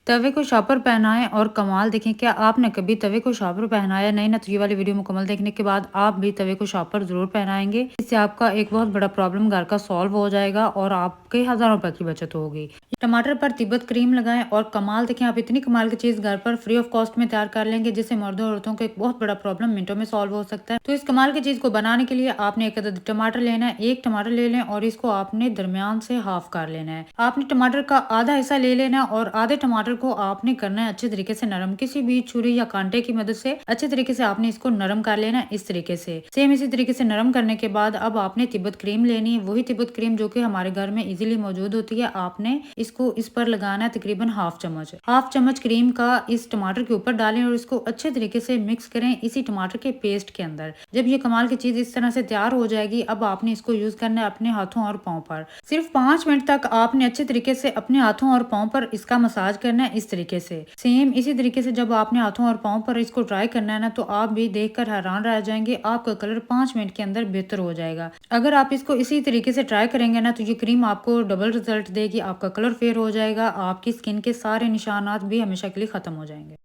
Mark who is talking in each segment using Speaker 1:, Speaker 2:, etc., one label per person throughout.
Speaker 1: तवे को शॉपर पहनाएं और कमाल देखें। क्या आपने कभी तवे को शॉपर पहनाया नहीं ना? तो ये वाली वीडियो मुकम्मल देखने के बाद आप भी तवे को शॉपर जरूर पहनाएंगे। इससे आपका एक बहुत बड़ा प्रॉब्लम घर का सॉल्व हो जाएगा और आपके हजारों रुपए की बचत होगी। टमाटर पर तिब्बत क्रीम लगाएं और कमाल देखें। आप इतनी कमाल की चीज घर पर फ्री ऑफ कॉस्ट में तैयार कर लेंगे जिससे मर्दों और औरतों का एक बहुत बड़ा प्रॉब्लम मिनटों में सॉल्व हो सकता है। तो इस कमाल की चीज को बनाने के लिए आपने एक अदद टमाटर लेना है। एक टमाटर ले लें और इसको आपने दरमियान से हाफ कर लेना है। आपने टमाटर का आधा हिस्सा ले लेना और आधे टमाटर को आपने करना है अच्छे तरीके से नरम। किसी भी छुरी या कांटे की मदद से अच्छे तरीके से आपने इसको नरम कर लेना है। इस तरीके से सेम इसी तरीके से नरम करने के बाद अब आपने तिब्बत क्रीम लेनी है। वही तिब्बत क्रीम जो कि हमारे घर में इजीली मौजूद होती है। आपने इसको इस पर लगाना है तकरीबन हाफ चम्मच क्रीम का इस टमाटर के ऊपर डालें और इसको अच्छे तरीके से मिक्स करें इसी टमाटर के पेस्ट के अंदर। जब ये कमाल की चीज इस तरह से तैयार हो जाएगी अब आपने इसको यूज करना है अपने हाथों और पाँव पर। सिर्फ 5 मिनट तक आपने अच्छे तरीके से अपने हाथों और पाँव पर इसका मसाज करना है। इस तरीके से सेम इसी तरीके से जब आपने हाथों और पाँव पर इसको ट्राई करना है ना तो आप भी देखकर हैरान रह जाएंगे। आपका कलर 5 मिनट के अंदर बेहतर हो जाएगा। अगर आप इसको इसी तरीके से ट्राई करेंगे ना तो ये क्रीम आपको डबल रिजल्ट देगी। आपका कलर फेयर हो जाएगा। आपकी स्किन के सारे निशानात भी हमेशा के लिए खत्म हो जाएंगे।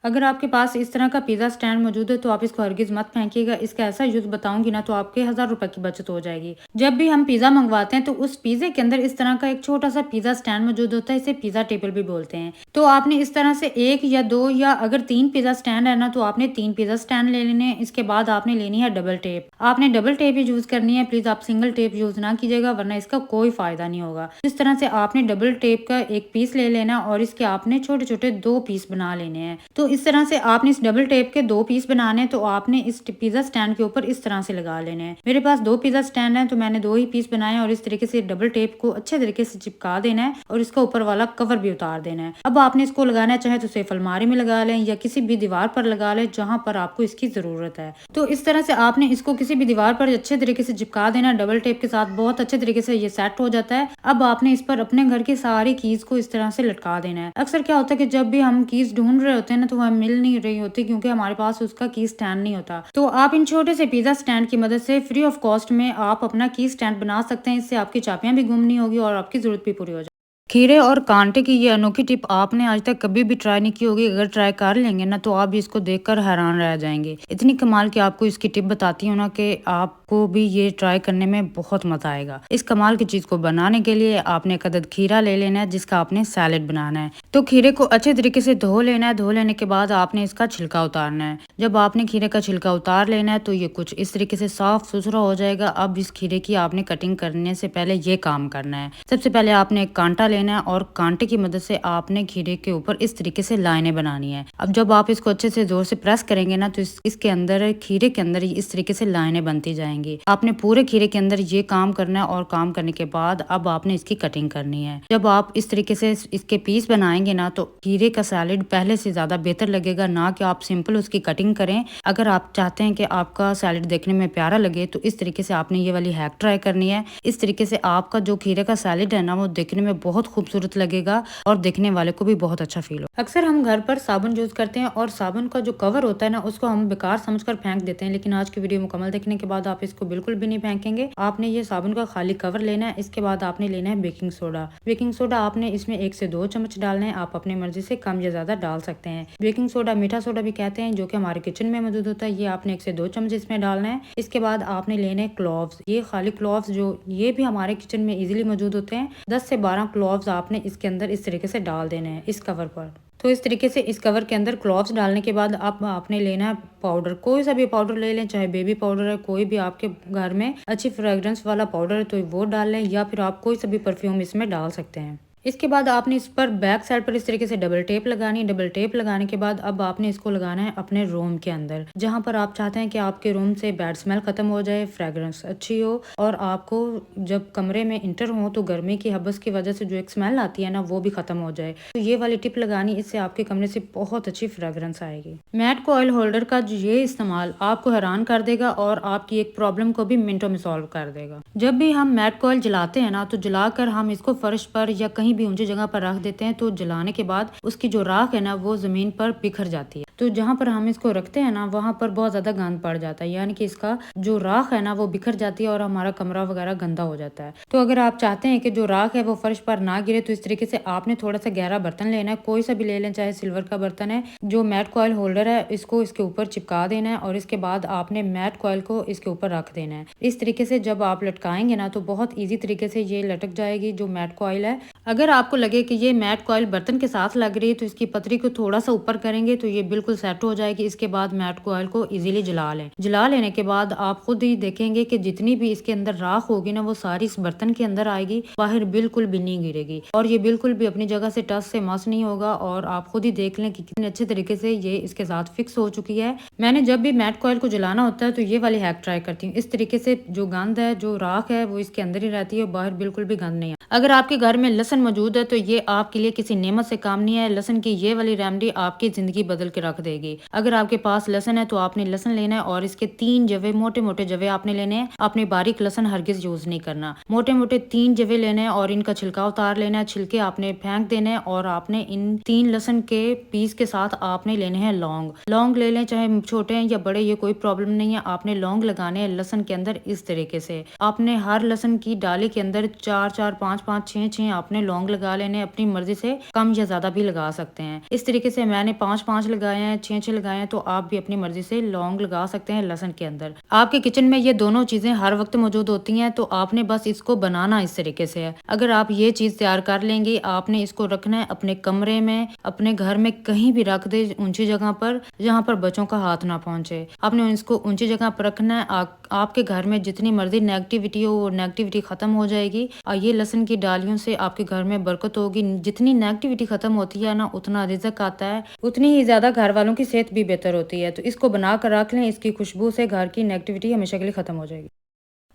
Speaker 1: अगर आपके पास इस तरह का पिज़्ज़ा स्टैंड मौजूद है तो आप इसको हरगिज़ मत फेंकिएगा। इसका ऐसा यूज़ बताऊंगी ना तो आपके 1000 रुपए की बचत हो जाएगी। जब भी हम पिज़्ज़ा मंगवाते हैं तो उस पिज़्ज़े के अंदर इस तरह का एक छोटा सा पिज़्ज़ा स्टैंड मौजूद होता है। इसे पिज़्ज़ा टेबल भी बोलते हैं। तो आपने इस तरह से 1 या 2 या अगर 3 पिज़्ज़ा स्टैंड है ना तो आपने 3 पिज़्ज़ा स्टैंड ले लेने हैं। इसके बाद आपने लेनी है डबल टेप। आपने डबल टेप ही यूज़ करनी है। प्लीज़ आप सिंगल टेप यूज़ ना कीजिएगा वरना इसका कोई फायदा नहीं होगा। इस तरह से आपने डबल टेप का एक पीस ले लेना और इसके आपने छोटे छोटे 2 पीस बना लेने हैं। तो इस तरह से आपने इस डबल टेप के 2 पीस बनाने तो आपने इस पिज़्ज़ा स्टैंड के ऊपर इस तरह से लगा लेने हैं। मेरे पास 2 पिज़्ज़ा स्टैंड हैं तो मैंने 2 ही पीस बनाए और इस तरीके से डबल टेप को अच्छे तरीके से चिपका देना है और इसका ऊपर वाला कवर भी उतार देना है। अब आपने इसको लगाना है चाहे तो सिर्फ अलमारी में लगा लें या किसी भी दीवार पर लगा लें जहां पर आपको इसकी जरूरत है। तो इस तरह से आपने इसको किसी भी दीवार पर अच्छे तरीके से चिपका देना डबल टेप के साथ। बहुत अच्छे तरीके से ये सेट हो जाता है। अब आपने इस पर अपने घर की सारी कीज को इस तरह से लटका देना है। अक्सर क्या होता है कि जब भी हम कीज ढूंढ रहे होते हैं ना तो वह मिल नहीं रही होती क्योंकि हमारे पास उसका की स्टैंड नहीं होता। तो आप इन छोटे से पिज़्ज़ा स्टैंड की मदद से फ्री ऑफ कॉस्ट में आप अपना की स्टैंड बना सकते हैं। इससे आपकी चाबियां भी गुम नहीं होगी और आपकी जरूरत भी पूरी हो जाएगी। खीरे और कांटे की ये अनोखी टिप आपने आज तक कभी भी ट्राई नहीं की होगी। अगर ट्राई कर लेंगे ना तो आप भी इसको देखकर हैरान रह जाएंगे। इतनी कमाल की आपको इसकी टिप बताती हूँ ना कि आपको भी ये ट्राई करने में बहुत मजा आएगा। इस कमाल की चीज को बनाने के लिए आपने एक अदद खीरा ले लेना है जिसका आपने सैलेड बनाना है। तो खीरे को अच्छे तरीके से धो लेना है। धो लेने के बाद आपने इसका छिलका उतारना है। जब आपने खीरे का छिलका उतार लेना है तो ये कुछ इस तरीके से साफ सुथरा हो जाएगा। अब इस खीरे की आपने कटिंग करने से पहले ये काम करना है। सबसे पहले आपने एक कांटा लेना है और कांटे की मदद से आपने खीरे के ऊपर इस तरीके से लाइनें बनानी है। अब जब आप इसको अच्छे से जोर से प्रेस करेंगे ना तो इसके अंदर खीरे के अंदर इस तरीके से लाइनें बनती जाएंगी। आपने पूरे खीरे के अंदर ये काम करना है और काम करने के बाद अब आपने इसकी कटिंग करनी है। जब आप इस तरीके से इसके पीस बनाएंगे ना तो खीरे का सैलेड पहले से ज्यादा बेहतर लगेगा। ना कि आप सिंपल उसकी कटिंग करें। अगर आप चाहते हैं कि आपका सैलेड देखने में प्यारा लगे तो इस तरीके से आपने ये वाली हैक ट्राई करनी है। इस तरीके से आपका जो खीरे का सैलेड है ना वो देखने में बहुत खूबसूरत लगेगा और देखने वाले को भी बहुत अच्छा फील हो। अक्सर हम घर पर साबुन यूज करते हैं और साबुन का जो कवर होता है ना उसको हम बेकार समझकर फेंक देते हैं। लेकिन आज की वीडियो मुकम्मल देखने के बाद आप इसको बिल्कुल भी नहीं फेंकेंगे। आपने ये साबुन का खाली कवर लेना है। इसके बाद आपने लेना है बेकिंग सोडा। बेकिंग सोडा आपने इसमें 1 से 2 चम्मच डालना है। आप अपनी मर्जी से कम या ज्यादा डाल सकते हैं। बेकिंग सोडा मीठा सोडा भी कहते हैं जो कि हमारे किचन में मौजूद होता है। ये आपने 1 से 2 चम्मच इसमें डालना है। इसके बाद आपने लेने हैं क्लोव्स। ये खाली क्लोव्स जो ये भी हमारे किचन में इजीली मौजूद होते हैं। 10 से 12 क्लोव्स आपने इसके अंदर इस तरीके से डाल देने हैं इस कवर पर। तो इस तरीके से इस कवर के अंदर क्लोव्स डालने के बाद अब आपने लेना है पाउडर। कोई सा भी पाउडर ले लें चाहे बेबी पाउडर है कोई भी आपके घर में अच्छी फ्रेग्रेंस वाला पाउडर है तो वो डाल लें या फिर आप कोई सा भी परफ्यूम इसमें डाल सकते हैं। इसके बाद आपने इस पर बैक साइड पर इस तरीके से डबल टेप लगानी है। डबल टेप लगाने के बाद अब आपने इसको लगाना है अपने रूम के अंदर जहां पर आप चाहते हैं कि आपके रूम से बैड स्मेल खत्म हो जाए, फ्रेग्रेंस अच्छी हो और आपको जब कमरे में इंटर हो तो गर्मी की हबस की वजह से जो एक स्मेल आती है ना वो भी खत्म हो जाए। तो ये वाली टिप लगानी, इससे आपके कमरे से बहुत अच्छी फ्रेग्रेंस आएगी। मैट कॉइल होल्डर का ये इस्तेमाल आपको हैरान कर देगा और आपकी एक प्रॉब्लम को भी मिनटों में सॉल्व कर देगा। जब भी हम मैट कॉइल जलाते हैं ना तो जलाकर हम इसको फर्श पर या कहीं भी ऊंची जगह पर रख देते हैं तो जलाने के बाद उसकी जो राख है ना वो जमीन पर बिखर जाती है। तो जहाँ पर हम इसको रखते हैं ना, वहाँ पर बहुत ज़्यादा गंद पड़ जाता है, यानी कि इसका जो राख है ना वो बिखर जाती है और हमारा कमरा वगैरह गंदा हो जाता है। तो अगर आप चाहते हैं कि जो राख है वो फर्श पर ना गिरे, तो इस तरीके से आपने थोड़ा सा गहरा बर्तन लेना है, कोई सा भी ले लें, चाहे सिल्वर का बर्तन है। जो मैट कॉयल होल्डर है इसको इसके ऊपर चिपका देना है और इसके बाद आपने मैट कॉयल को इसके ऊपर रख देना है। इस तरीके से जब आप लटकाएंगे ना तो बहुत ईजी तरीके से ये लटक जाएगी जो मैट कॉयल है। अगर आपको लगे कि ये मैट कॉयल बर्तन के साथ लग रही है तो इसकी पतरी को थोड़ा सा ऊपर करेंगे तो ये बिल्कुल सेट हो जाएगी। इसके बाद मैट कॉयल को इजीली जला लें। जला लेने के बाद आप खुद ही देखेंगे कि जितनी भी इसके अंदर राख होगी ना वो सारी इस बर्तन के अंदर आएगी, बाहर बिल्कुल भी नहीं गिरेगी और ये बिल्कुल भी अपनी जगह से टच से मस नहीं होगा। और आप खुद ही देख लें कि कितने अच्छे तरीके से ये इसके साथ फिक्स हो चुकी है। मैंने जब भी मैट कॉयल को जलाना होता है तो ये वाली हैक ट्राई करती हूँ। इस तरीके से जो गंद है, जो राख है, वो इसके अंदर ही रहती है, बाहर बिल्कुल भी गंद नहीं है। अगर आपके घर में लहसुन मौजूद है तो ये आपके लिए किसी नेमत से काम नहीं है। लहसुन की ये वाली रेमेडी आपकी जिंदगी बदल के रख देगी। अगर आपके पास लहसुन है तो आपने लहसुन लेना है और इसके 3 जवे, मोटे मोटे जवे आपने लेने हैं। आपने बारीक लहसुन हरगिज यूज नहीं करना। मोटे मोटे 3 जवे लेने हैं और इनका छिलका उतार लेना है। छिलके आपने फेंक देने हैं और आपने इन 3 लहसुन के पीस के साथ आपने लेने हैं लौंग। लौंग ले लें, चाहे छोटे हैं या बड़े, ये कोई प्रॉब्लम नहीं है। आपने लौंग लगाने हैं लहसुन के अंदर। इस तरीके से आपने हर लहसुन की डाली के अंदर 4-4, 5-5, 6-6 आपने लौंग लगा लेने। अपनी मर्जी से कम या ज्यादा भी लगा सकते हैं। इस तरीके से मैंने 5-5 लगाए हैं, 6-6 लगाए हैं, तो आप भी अपनी मर्जी से लौंग लगा सकते हैं लहसुन के अंदर। आपके किचन में ये दोनों चीजें हर वक्त मौजूद होती हैं, तो आपने बस इसको बनाना इस तरीके से है। अगर आप ये चीज तैयार कर लेंगे, आपने इसको रखना है अपने कमरे में, अपने घर में कहीं भी रख दे, ऊंची जगह पर जहाँ पर बच्चों का हाथ ना पहुंचे। आपने इसको ऊंची जगह पर रखना है। आपके घर में जितनी मर्जी नेगेटिविटी हो वो नेगेटिविटी खत्म हो जाएगी और ये लहसुन की डालियों से आपके घर में बरकत होगी। जितनी नेगेटिविटी खत्म होती है ना, उतना रिजक आता है, उतनी ही ज्यादा घर वालों की सेहत भी बेहतर होती है। तो इसको बना कर रख लें, इसकी खुशबू से घर की नेगेटिविटी हमेशा के लिए खत्म हो जाएगी।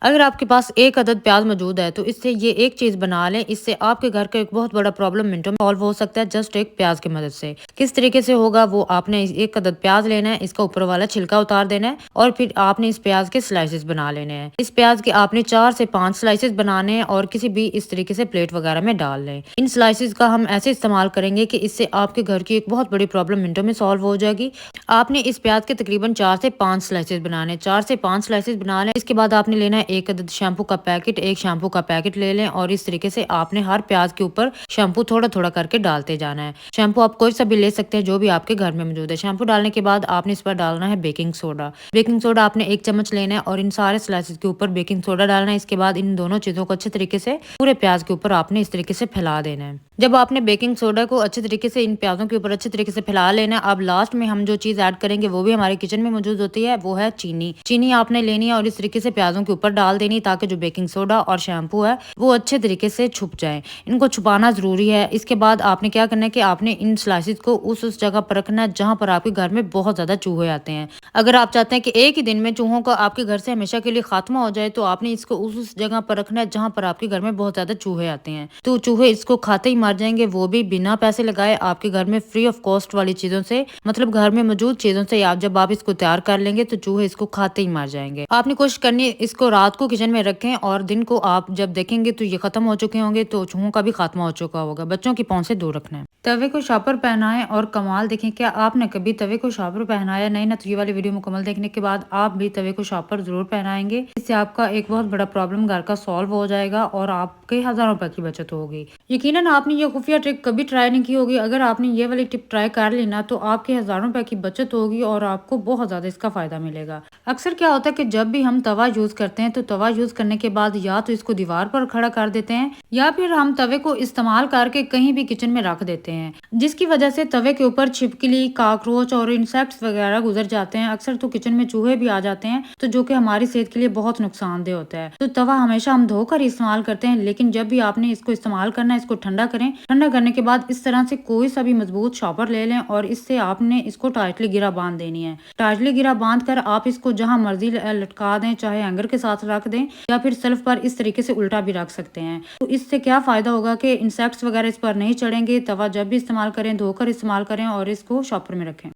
Speaker 1: अगर आपके पास 1 अदद प्याज मौजूद है तो इससे ये एक चीज बना लें, इससे आपके घर का एक बहुत बड़ा प्रॉब्लम मिनटों में सॉल्व हो सकता है, जस्ट एक प्याज की मदद से। किस तरीके से होगा वो, आपने 1 अदद प्याज लेना है, इसका ऊपर वाला छिलका उतार देना है और फिर आपने इस प्याज के स्लाइसेस बना लेने हैं। इस प्याज के आपने 4 से 5 स्लाइसेस बनाने हैं और किसी भी इस तरीके से प्लेट वगैरह में डाल लें। इन स्लाइसेस का हम ऐसे इस्तेमाल करेंगे कि इससे आपके घर की एक बहुत बड़ी प्रॉब्लम मिनटों में सॉल्व हो जाएगी। आपने इस प्याज के तकरीबन 4 से 5 स्लाइसेस बनाने, 4 से 5 स्लाइसेस बना लें। इसके बाद आपने लेना है 1 अदद शैम्पू का पैकेट, 1 शैम्पू का पैकेट ले लें और इस तरीके से आपने हर प्याज के ऊपर शैम्पू थोड़ा थोड़ा करके डालते जाना है। शैम्पू आप कोई सा भी ले सकते हैं जो भी आपके घर में मौजूद है। शैम्पू डालने के बाद आपने इस पर डालना है बेकिंग सोडा। बेकिंग सोडा आपने 1 चम्मच लेना है और इन सारे स्लाइसेस के ऊपर बेकिंग सोडा डालना है। इसके बाद इन दोनों चीजों को अच्छे तरीके से पूरे प्याज के ऊपर आपने इस तरीके से फैला देना है। जब आपने बेकिंग सोडा को अच्छे तरीके से इन प्याजों के ऊपर अच्छे तरीके से फैला लेना है, अब लास्ट में हम जो चीज ऐड करेंगे वो भी हमारे किचन में मौजूद होती है, वो है चीनी। चीनी आपने लेनी है और इस तरीके से प्याजों के ऊपर डाल देनी ताकि जो बेकिंग सोडा और शैम्पू है वो अच्छे तरीके से छुप जाए। इनको छुपाना जरूरी है। इसके बाद आपने क्या करना है कि आपने इन स्लाइसेस को उस जगह पर रखना है जहां पर आपके घर में बहुत ज्यादा चूहे आते हैं। अगर आप चाहते हैं कि एक ही दिन में चूहों का आपके घर से हमेशा के लिए खात्मा हो जाए तो आपने इसको उस जगह पर रखना है जहां पर आपके घर में बहुत ज्यादा चूहे आते हैं। तो चूहे इसको खाते ही मर जाएंगे, वो भी बिना पैसे लगाए आपके घर में फ्री ऑफ कॉस्ट वाली चीजों से, मतलब घर में मौजूद चीजों से। जब आप इसको तैयार कर लेंगे तो चूहे इसको खाते ही मर जाएंगे। आपने कोशिश करनी है इसको रात को किचन में रखें और दिन को आप जब देखेंगे तो ये खत्म हो चुके होंगे, तो चूहों का भी खात्मा हो चुका होगा। बच्चों की पहुंच से दूर रखना है। तवे को शॉपर पहनाएं और कमाल देखें। क्या आपने कभी तवे को शॉपर पहनाया नहीं ना, तो ये वाली वीडियो मुकम्मल देखने के बाद आप भी तवे को शॉपर जरूर पहनाएंगे। इससे आपका एक बहुत बड़ा प्रॉब्लम घर का सॉल्व हो जाएगा और आपके हजारों रुपए की बचत होगी। यकीनन आपने ये खुफिया ट्रिक कभी ट्राई नहीं की होगी। अगर आपने ये वाली टिप ट्राई कर ली ना तो आपके हजारों रुपए की बचत होगी और आपको बहुत ज्यादा इसका फायदा मिलेगा। अक्सर क्या होता है कि जब भी हम तवा यूज करते हैं तो तवा यूज करने के बाद या तो इसको दीवार पर खड़ा कर देते हैं या फिर हम तवे को इस्तेमाल करके कहीं भी किचन में रख देते हैं, जिसकी वजह से तवे के ऊपर छिपकली, काकरोच और इंसेक्ट्स वगैरह गुजर जाते हैं। अक्सर तो किचन में चूहे भी आ जाते हैं, तो जो कि हमारी सेहत के लिए बहुत नुकसानदेह होता है। तो तवा हमेशा हम धोकर इस्तेमाल करते हैं, लेकिन जब भी आपने इसको इस्तेमाल करना है इसको ठंडा करें। ठंडा करने के बाद इस तरह से कोई सा भी मजबूत शॉपर ले लें और इससे आपने इसको टाइटली गिरा बांध देनी है। टाइटली गिरा बांध कर आप इसको जहां मर्जी लटका दें, चाहे हैंगर के साथ रख दें या फिर शेल्फ पर इस तरीके से उल्टा भी रख सकते हैं। तो इससे क्या फायदा होगा कि इंसेक्ट्स वगैरह इस पर नहीं चढ़ेंगे। तवा जब भी इस्तेमाल करें धोकर इस्तेमाल करें और इसको शॉपर में रखें।